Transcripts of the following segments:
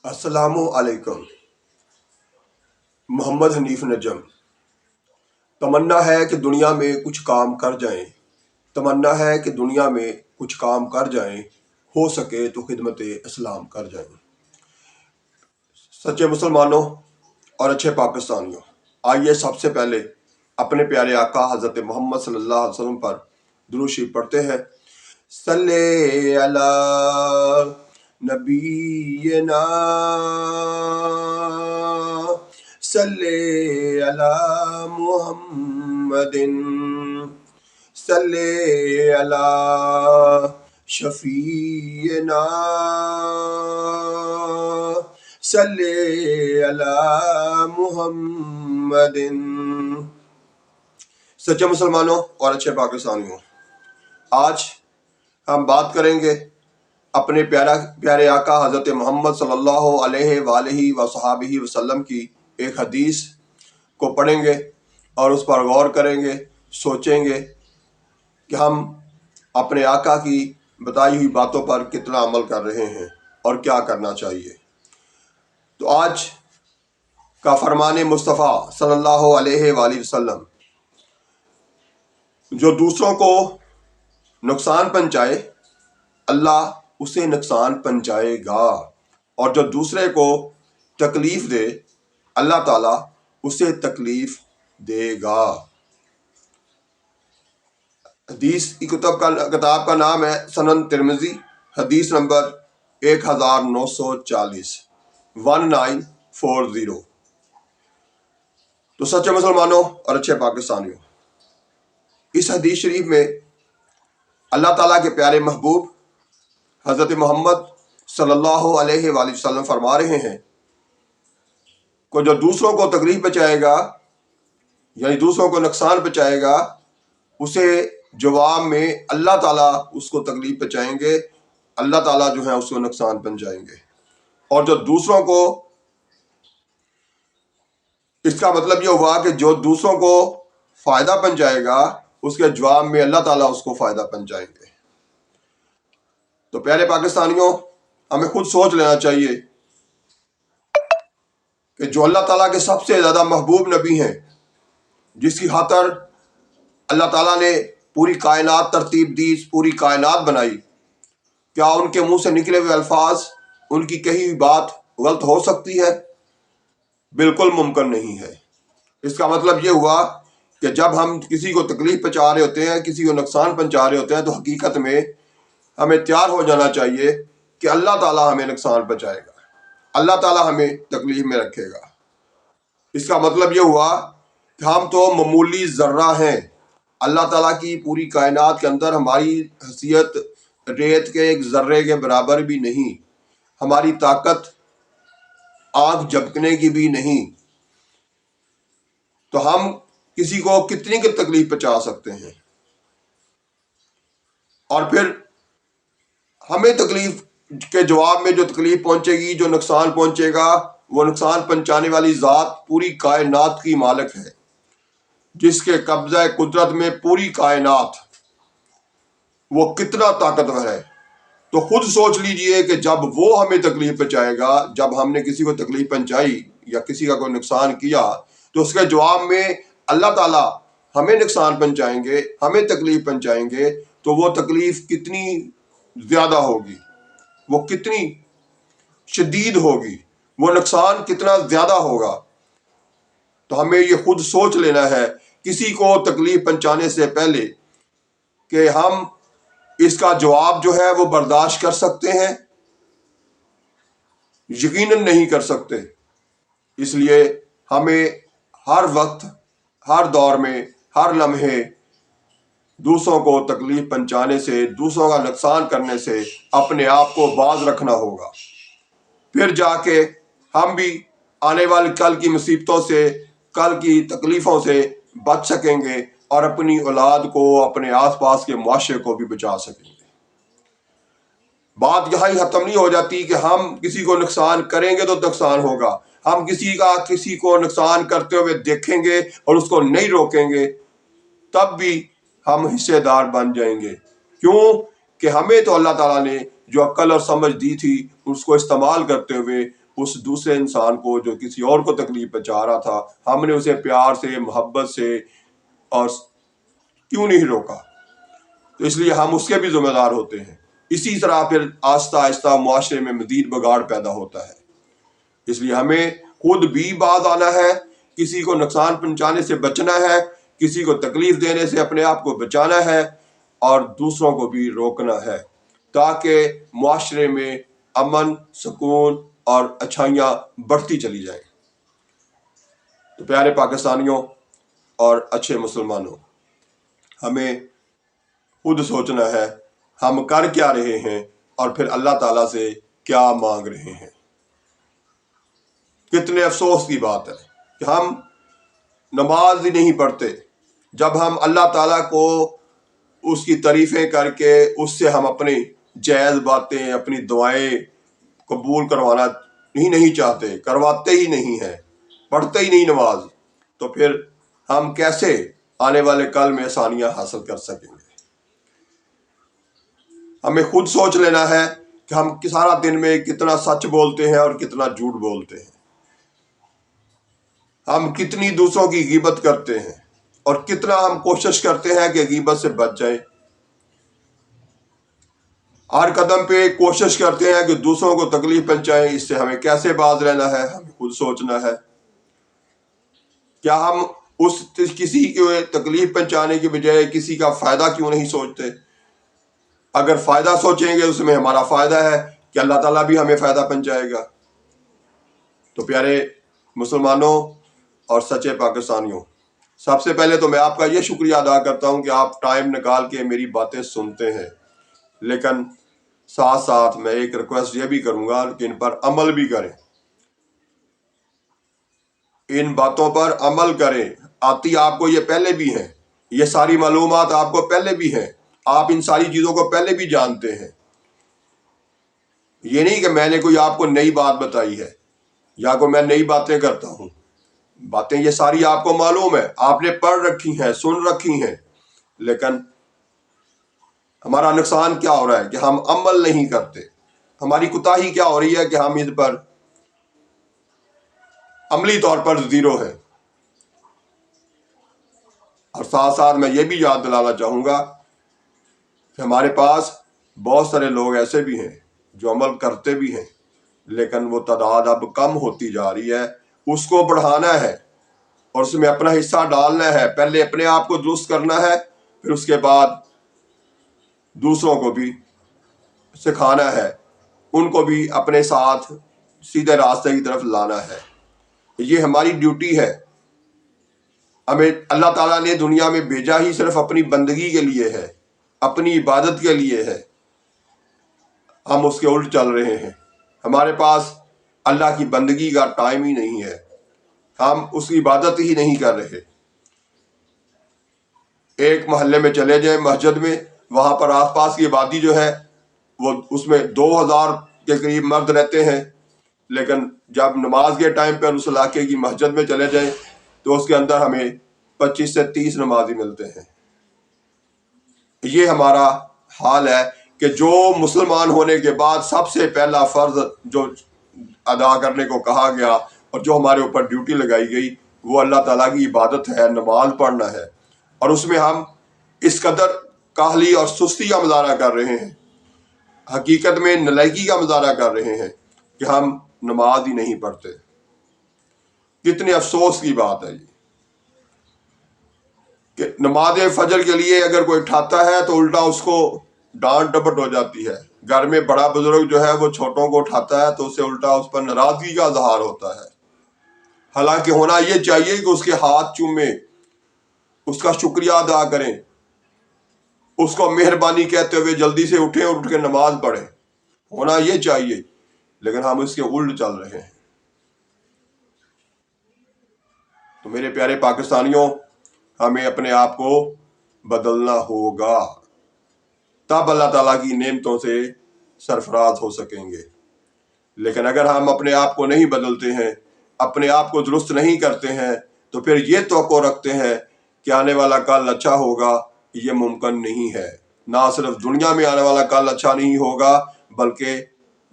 السلام علیکم۔ محمد حنیف نجم۔ تمنا ہے کہ دنیا میں کچھ کام کر جائیں، تمنا ہے کہ دنیا میں کچھ کام کر جائیں، ہو سکے تو خدمت اسلام کر جائیں۔ سچے مسلمانوں اور اچھے پاکستانیوں، آئیے سب سے پہلے اپنے پیارے آقا حضرت محمد صلی اللہ علیہ وسلم پر درود شریف پڑھتے ہیں۔ صلی علی نبینا صلی علی محمد صلی علی شفیعنا صلی علی محمد۔ سچے مسلمانوں اور اچھے پاکستانیوں، آج ہم بات کریں گے اپنے پیارے آقا حضرت محمد صلی اللہ علیہ وآلہ وصحابہ وسلم کی ایک حدیث کو پڑھیں گے اور اس پر غور کریں گے، سوچیں گے کہ ہم اپنے آقا کی بتائی ہوئی باتوں پر کتنا عمل کر رہے ہیں اور کیا کرنا چاہیے۔ تو آج کا فرمان مصطفیٰ صلی اللہ علیہ وآلہ وسلم، جو دوسروں کو نقصان پہنچائے اللہ اسے نقصان پہنچائے گا، اور جو دوسرے کو تکلیف دے اللہ تعالیٰ اسے تکلیف دے گا۔ حدیث کی کتاب کا نام ہے سنن ترمذی، حدیث نمبر 1940 1940۔ تو سچے مسلمانوں اور اچھے پاکستانیوں، اس حدیث شریف میں اللہ تعالیٰ کے پیارے محبوب حضرت محمد صلی اللہ علیہ وآلہ وسلم فرما رہے ہیں کہ جو دوسروں کو تکلیف پہنچائے گا یعنی دوسروں کو نقصان پہنچائے گا، اسے جواب میں اللہ تعالیٰ اس کو تکلیف پہنچائیں گے، اللہ تعالیٰ جو ہے اس کو نقصان پہنچائیں گے۔ اور جو دوسروں کو، اس کا مطلب یہ ہوا کہ جو دوسروں کو فائدہ پہنچائے گا اس کے جواب میں اللہ تعالیٰ اس کو فائدہ پہنچائیں گے۔ تو پیارے پاکستانیوں، ہمیں خود سوچ لینا چاہیے کہ جو اللہ تعالیٰ کے سب سے زیادہ محبوب نبی ہیں، جس کی خاطر اللہ تعالیٰ نے پوری کائنات ترتیب دی، پوری کائنات بنائی، کیا ان کے منہ سے نکلے ہوئے الفاظ، ان کی کہی ہوئی بات غلط ہو سکتی ہے؟ بالکل ممکن نہیں ہے۔ اس کا مطلب یہ ہوا کہ جب ہم کسی کو تکلیف پہنچا رہے ہوتے ہیں، کسی کو نقصان پہنچا رہے ہوتے ہیں، تو حقیقت میں ہمیں تیار ہو جانا چاہیے کہ اللہ تعالیٰ ہمیں نقصان پہنچائے گا، اللہ تعالیٰ ہمیں تکلیف میں رکھے گا۔ اس کا مطلب یہ ہوا کہ ہم تو معمولی ذرہ ہیں، اللہ تعالیٰ کی پوری کائنات کے اندر ہماری حیثیت ریت کے ایک ذرے کے برابر بھی نہیں، ہماری طاقت آنکھ جھپکنے کی بھی نہیں، تو ہم کسی کو کتنی کی تکلیف پہنچا سکتے ہیں؟ اور پھر ہمیں تکلیف کے جواب میں جو تکلیف پہنچے گی، جو نقصان پہنچے گا، وہ نقصان پہنچانے والی ذات پوری کائنات کی مالک ہے، جس کے قبضہ قدرت میں پوری کائنات، وہ کتنا طاقتور ہے۔ تو خود سوچ لیجئے کہ جب وہ ہمیں تکلیف پہنچائے گا، جب ہم نے کسی کو تکلیف پہنچائی یا کسی کا کوئی نقصان کیا، تو اس کے جواب میں اللہ تعالیٰ ہمیں نقصان پہنچائیں گے، ہمیں تکلیف پہنچائیں گے، تو وہ تکلیف کتنی زیادہ ہوگی، وہ کتنی شدید ہوگی، وہ نقصان کتنا زیادہ ہوگا۔ تو ہمیں یہ خود سوچ لینا ہے کسی کو تکلیف پہنچانے سے پہلے کہ ہم اس کا جواب جو ہے وہ برداشت کر سکتے ہیں، یقیناً نہیں کر سکتے۔ اس لیے ہمیں ہر وقت، ہر دور میں، ہر لمحے دوسروں کو تکلیف پہنچانے سے، دوسروں کا نقصان کرنے سے اپنے آپ کو باز رکھنا ہوگا۔ پھر جا کے ہم بھی آنے والی کل کی مصیبتوں سے، کل کی تکلیفوں سے بچ سکیں گے اور اپنی اولاد کو، اپنے آس پاس کے معاشرے کو بھی بچا سکیں گے۔ بات یہاں ہی ختم نہیں ہو جاتی کہ ہم کسی کو نقصان کریں گے تو نقصان ہوگا، ہم کسی کو نقصان کرتے ہوئے دیکھیں گے اور اس کو نہیں روکیں گے، تب بھی ہم حصے دار بن جائیں گے۔ کیوں کہ ہمیں تو اللہ تعالیٰ نے جو عقل اور سمجھ دی تھی، اس کو استعمال کرتے ہوئے اس دوسرے انسان کو جو کسی اور کو تکلیف پہنچا رہا تھا، ہم نے اسے پیار سے، محبت سے اور کیوں نہیں روکا؟ تو اس لیے ہم اس کے بھی ذمہ دار ہوتے ہیں۔ اسی طرح پھر آہستہ آہستہ معاشرے میں مزید بگاڑ پیدا ہوتا ہے۔ اس لیے ہمیں خود بھی باز آنا ہے، کسی کو نقصان پہنچانے سے بچنا ہے، کسی کو تکلیف دینے سے اپنے آپ کو بچانا ہے، اور دوسروں کو بھی روکنا ہے، تاکہ معاشرے میں امن، سکون اور اچھائیاں بڑھتی چلی جائیں۔ تو پیارے پاکستانیوں اور اچھے مسلمانوں، ہمیں خود سوچنا ہے ہم کر کیا رہے ہیں اور پھر اللہ تعالیٰ سے کیا مانگ رہے ہیں۔ کتنے افسوس کی بات ہے کہ ہم نماز ہی نہیں پڑھتے، جب ہم اللہ تعالیٰ کو اس کی تعریفیں کر کے اس سے ہم اپنی جائز باتیں، اپنی دعائیں قبول کروانا ہی نہیں چاہتے، کرواتے ہی نہیں ہیں، پڑھتے ہی نہیں نماز، تو پھر ہم کیسے آنے والے کل میں آسانیاں حاصل کر سکیں گے؟ ہمیں خود سوچ لینا ہے کہ ہم سارا دن میں کتنا سچ بولتے ہیں اور کتنا جھوٹ بولتے ہیں، ہم کتنی دوسروں کی غیبت کرتے ہیں اور کتنا ہم کوشش کرتے ہیں کہ غیبت سے بچ جائیں۔ ہر قدم پہ کوشش کرتے ہیں کہ دوسروں کو تکلیف پہنچائیں، اس سے ہمیں کیسے باز رہنا ہے، ہمیں خود سوچنا ہے۔ کیا ہم اس کسی کو تکلیف پہنچانے کی بجائے کسی کا فائدہ کیوں نہیں سوچتے؟ اگر فائدہ سوچیں گے اس میں ہمارا فائدہ ہے کہ اللہ تعالیٰ بھی ہمیں فائدہ پہنچائے گا۔ تو پیارے مسلمانوں اور سچے پاکستانیوں، سب سے پہلے تو میں آپ کا یہ شکریہ ادا کرتا ہوں کہ آپ ٹائم نکال کے میری باتیں سنتے ہیں، لیکن ساتھ ساتھ میں ایک ریکویسٹ یہ بھی کروں گا کہ ان پر عمل بھی کریں، ان باتوں پر عمل کریں۔ آتی آپ کو یہ پہلے بھی ہیں، یہ ساری معلومات آپ کو پہلے بھی ہیں، آپ ان ساری چیزوں کو پہلے بھی جانتے ہیں۔ یہ نہیں کہ میں نے کوئی آپ کو نئی بات بتائی ہے یا کوئی میں نئی باتیں کرتا ہوں، باتیں یہ ساری آپ کو معلوم ہے، آپ نے پڑھ رکھی ہیں، سن رکھی ہیں، لیکن ہمارا نقصان کیا ہو رہا ہے کہ ہم عمل نہیں کرتے۔ ہماری کوتاہی کیا ہو رہی ہے کہ ہم اس پر عملی طور پر زیرو ہے۔ اور ساتھ ساتھ میں یہ بھی یاد دلانا چاہوں گا کہ ہمارے پاس بہت سارے لوگ ایسے بھی ہیں جو عمل کرتے بھی ہیں، لیکن وہ تعداد اب کم ہوتی جا رہی ہے۔ اس کو بڑھانا ہے اور اس میں اپنا حصہ ڈالنا ہے، پہلے اپنے آپ کو درست کرنا ہے، پھر اس کے بعد دوسروں کو بھی سکھانا ہے، ان کو بھی اپنے ساتھ سیدھے راستے کی طرف لانا ہے۔ یہ ہماری ڈیوٹی ہے۔ ہمیں اللہ تعالیٰ نے دنیا میں بھیجا ہی صرف اپنی بندگی کے لیے ہے، اپنی عبادت کے لیے ہے۔ ہم اس کے الٹ چل رہے ہیں، ہمارے پاس اللہ کی بندگی کا ٹائم ہی نہیں ہے، ہم اس کی عبادت ہی نہیں کر رہے۔ ایک محلے میں چلے جائیں، مسجد میں، وہاں پر آس پاس کی آبادی جو ہے وہ اس میں 2000 کے قریب مرد رہتے ہیں، لیکن جب نماز کے ٹائم پر اس علاقے کی مسجد میں چلے جائیں تو اس کے اندر ہمیں 25 سے 30 نمازی ملتے ہیں۔ یہ ہمارا حال ہے کہ جو مسلمان ہونے کے بعد سب سے پہلا فرض جو ادا کرنے کو کہا گیا اور جو ہمارے اوپر ڈیوٹی لگائی گئی وہ اللہ تعالیٰ کی عبادت ہے، نماز پڑھنا ہے، اور اس میں ہم اس قدر کاہلی اور سستی کا مظاہرہ کر رہے ہیں، حقیقت میں نالائکی کا مظاہرہ کر رہے ہیں کہ ہم نماز ہی نہیں پڑھتے۔ کتنے افسوس کی بات ہے یہ کہ نماز فجر کے لیے اگر کوئی اٹھاتا ہے تو الٹا اس کو ڈانٹ ڈپٹ ہو جاتی ہے۔ گھر میں بڑا بزرگ جو ہے وہ چھوٹوں کو اٹھاتا ہے تو اسے الٹا اس پر ناراضگی کا اظہار ہوتا ہے، حالانکہ ہونا یہ چاہیے کہ اس کے ہاتھ چومیں، اس کا شکریہ ادا کریں، اس کو مہربانی کہتے ہوئے جلدی سے اٹھیں اور اٹھ کے نماز پڑھیں، ہونا یہ چاہیے، لیکن ہم اس کے الٹ چل رہے ہیں۔ تو میرے پیارے پاکستانیوں، ہمیں اپنے آپ کو بدلنا ہوگا، تب اللہ تعالیٰ کی نعمتوں سے سرفراز ہو سکیں گے۔ لیکن اگر ہم اپنے آپ کو نہیں بدلتے ہیں، اپنے آپ کو درست نہیں کرتے ہیں، تو پھر یہ توقع رکھتے ہیں کہ آنے والا کل اچھا ہوگا، یہ ممکن نہیں ہے۔ نہ صرف دنیا میں آنے والا کل اچھا نہیں ہوگا، بلکہ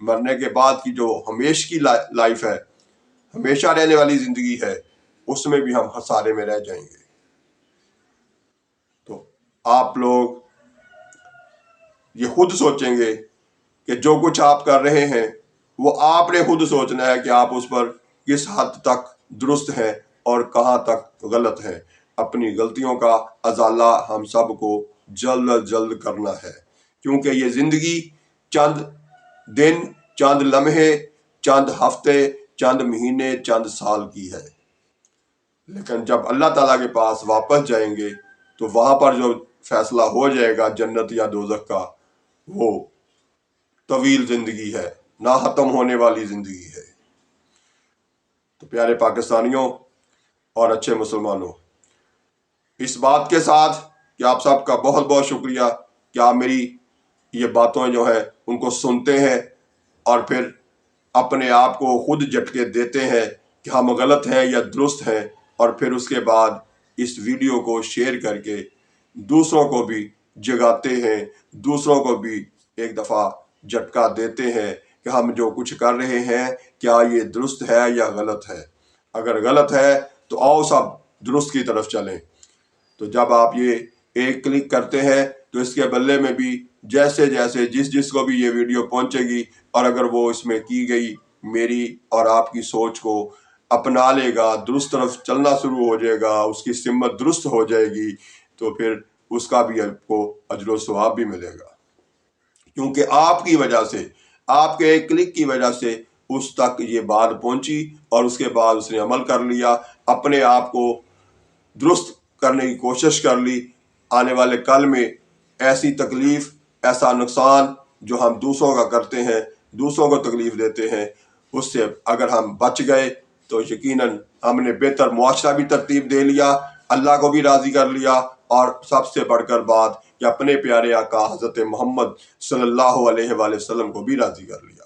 مرنے کے بعد کی جو ہمیشہ کی لائف ہے، ہمیشہ رہنے والی زندگی ہے، اس میں بھی ہم خسارے میں رہ جائیں گے۔ تو آپ لوگ یہ خود سوچیں گے کہ جو کچھ آپ کر رہے ہیں وہ آپ نے خود سوچنا ہے کہ آپ اس پر کس حد تک درست ہیں اور کہاں تک غلط ہیں۔ اپنی غلطیوں کا ازالہ ہم سب کو جلد از جلد کرنا ہے، کیونکہ یہ زندگی چند دن، چند لمحے، چند ہفتے، چند مہینے، چند سال کی ہے، لیکن جب اللہ تعالیٰ کے پاس واپس جائیں گے تو وہاں پر جو فیصلہ ہو جائے گا جنت یا دوزخ کا، وہ طویل زندگی ہے، نہ ختم ہونے والی زندگی ہے۔ تو پیارے پاکستانیوں اور اچھے مسلمانوں، اس بات کے ساتھ کہ آپ سب کا بہت بہت شکریہ کہ آپ میری یہ باتوں جو ہے ان کو سنتے ہیں اور پھر اپنے آپ کو خود جھٹکے دیتے ہیں کہ ہم غلط ہیں یا درست ہیں، اور پھر اس کے بعد اس ویڈیو کو شیئر کر کے دوسروں کو بھی جگاتے ہیں، دوسروں کو بھی ایک دفعہ جھٹکا دیتے ہیں کہ ہم جو کچھ کر رہے ہیں کیا یہ درست ہے یا غلط ہے۔ اگر غلط ہے تو آؤ سب درست کی طرف چلیں۔ تو جب آپ یہ ایک کلک کرتے ہیں تو اس کے بدلے میں بھی جیسے جیسے جس کو بھی یہ ویڈیو پہنچے گی، اور اگر وہ اس میں کی گئی میری اور آپ کی سوچ کو اپنا لے گا، درست طرف چلنا شروع ہو جائے گا، اس کی سمت درست ہو جائے گی، تو پھر اس کا بھی آپ کو اجر و ثواب بھی ملے گا، کیونکہ آپ کی وجہ سے، آپ کے ایک کلک کی وجہ سے اس تک یہ بات پہنچی، اور اس کے بعد اس نے عمل کر لیا، اپنے آپ کو درست کرنے کی کوشش کر لی۔ آنے والے کل میں ایسی تکلیف، ایسا نقصان جو ہم دوسروں کا کرتے ہیں، دوسروں کو تکلیف دیتے ہیں، اس سے اگر ہم بچ گئے تو یقیناً ہم نے بہتر معاشرہ بھی ترتیب دے لیا، اللہ کو بھی راضی کر لیا، اور سب سے بڑھ کر بات کہ اپنے پیارے آقا حضرت محمد صلی اللہ علیہ وآلہ وسلم کو بھی راضی کر لیا۔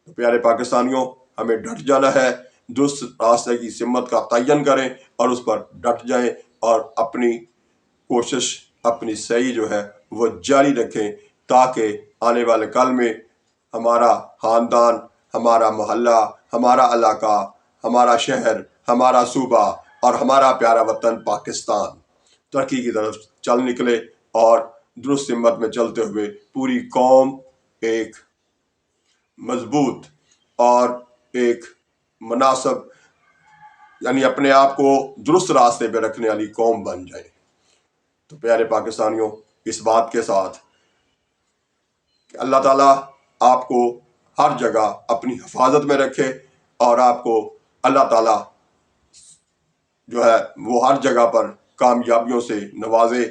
تو پیارے پاکستانیوں، ہمیں ڈٹ جانا ہے، درست راستے کی سمت کا تعین کریں اور اس پر ڈٹ جائیں، اور اپنی کوشش، اپنی سعی جو ہے وہ جاری رکھیں، تاکہ آنے والے کل میں ہمارا خاندان، ہمارا محلہ، ہمارا علاقہ، ہمارا شہر، ہمارا صوبہ اور ہمارا پیارا وطن پاکستان ترقی کی طرف چل نکلے، اور درست سمت میں چلتے ہوئے پوری قوم ایک مضبوط اور ایک مناسب، یعنی اپنے آپ کو درست راستے پہ رکھنے والی قوم بن جائے۔ تو پیارے پاکستانیوں، اس بات کے ساتھ کہ اللہ تعالیٰ آپ کو ہر جگہ اپنی حفاظت میں رکھے، اور آپ کو اللہ تعالیٰ جو ہے وہ ہر جگہ پر کامیابیوں سے نوازے۔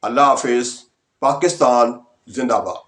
اللہ حافظ۔ پاکستان زندہ باد۔